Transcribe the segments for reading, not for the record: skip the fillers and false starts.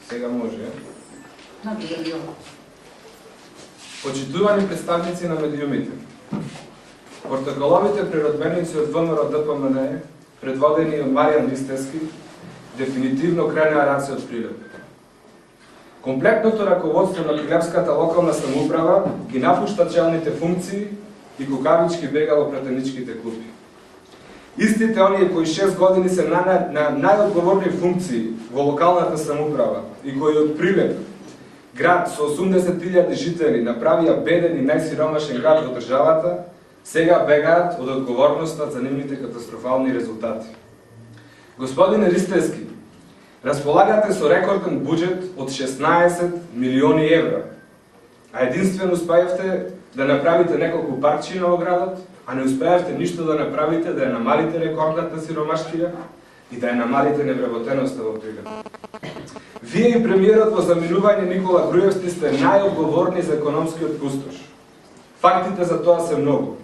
Сега може. Почитувани представници на медиумите. Протоколовите природбеници од ВМРО ДПМН, предводени од Маријан Ристевски, дефинитивно кренеа раци од Прилеп. Комплетното раководство на Прилепската локална самоуправа ги напушта челните функции и кукавички бега во пратеничките клупи. Истите оние кои 6 години се на најодговорни функции во локалната самоуправа и кои од Прилеп, град со 80.000 жители, направија беден и најсиромашен град во државата, сега бегаат од одговорноста за нивните катастрофални резултати. Господине Ристевски, располагате со рекорден буџет од 16 милиони евра, а единствено успеавте да направите неколку парчиња во градот, а не успеавте ништо да направите да ја намалите рекордната сиромаштија и да ја намалите невработеноста во Прилеп. Вие и премиерот во заминување Никола Груевски сте најодговорни за економскиот пустош. Фактите за тоа се многу.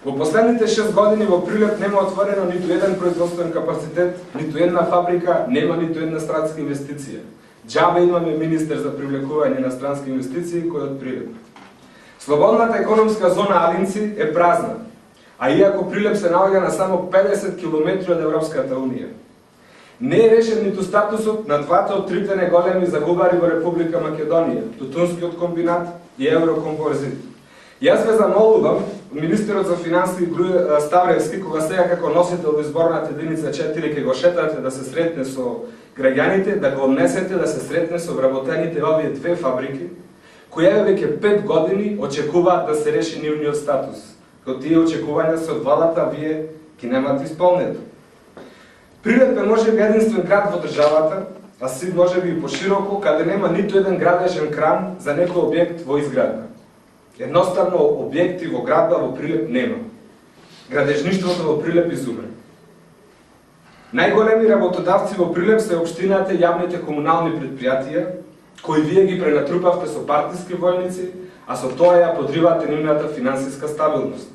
Во последните 6 години во Прилеп нема отворено ниту еден производствен капацитет, ниту една фабрика, нема ниту една странска инвестиција. Џабе имаме министер за привлекување на странски инвестиции кој од Прилеп. Слободната економска зона Алинци е празна, а иако Прилеп се наоѓа на само 50 км од Европската Унија. Не е решен ниту статусот на двата од трите неголеми загубари во Република Македонија, Тутунскиот комбинат и Еврокомпозит. Јас ве замолувам, министерот за финансии Ставревски, кога сега како носител во изборната единица 4 ќе го шетате да се сретне со граѓаните, да го однесете да се сретне со вработените овие две фабрики, кои веќе 5 години очекуваат да се реши нивниот статус. Кога тие очекувања се од владата, вие ги немате исполнето. Прилеп е можеби единствен град во државата, а си можеби и пошироко, каде нема ниту еден градежен кран за некој објект во изградба. Едноставно објекти во градба во Прилеп нема. Градежништвото во Прилеп изумре. Најголеми работодавци во Прилеп се општината и јавните комунални предпријатија, кои вие ги пренатрупавте со партиски војници, а со тоа ја подривате нивната финансиска стабилност.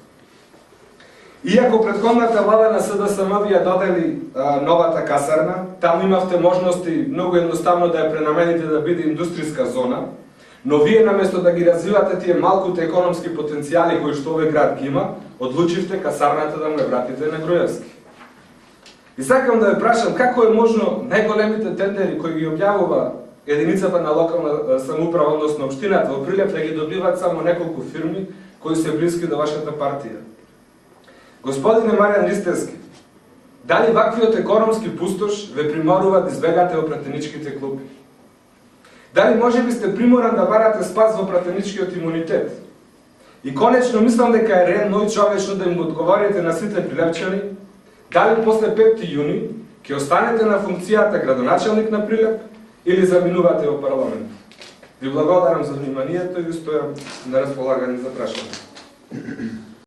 Иако предходната влада на СДСМ ви ја додели новата касарна, таму имавте можности многу едноставно да ја пренамените да биде индустријска зона, но вие наместо да ги развивате тие малкуте економски потенцијали кои што овој град ги има, одлучивте касарната да му ја вратите на Груевски. И сакам да ве прашам како е можно најголемите тендери кои ги објавува единицата на локална самоуправа, односно општината во Прилеп, да ги добиваат само неколку фирми кои се блиски до вашата партија. Господине Маријан Ристевски, дали ваквиот економски пустош ве приморува да избегате во пратеничките клупи? Дали можеби сте приморан да барате спас во пратеничкиот имунитет? И конечно мислам дека е редно и човечно да им одговорите на сите прилепчани, дали после 5 јуни ќе останете на функцијата градоначелник на Прилеп или заминувате во парламент? Ви благодарам за вниманието и ви стојам на располагање за прашање.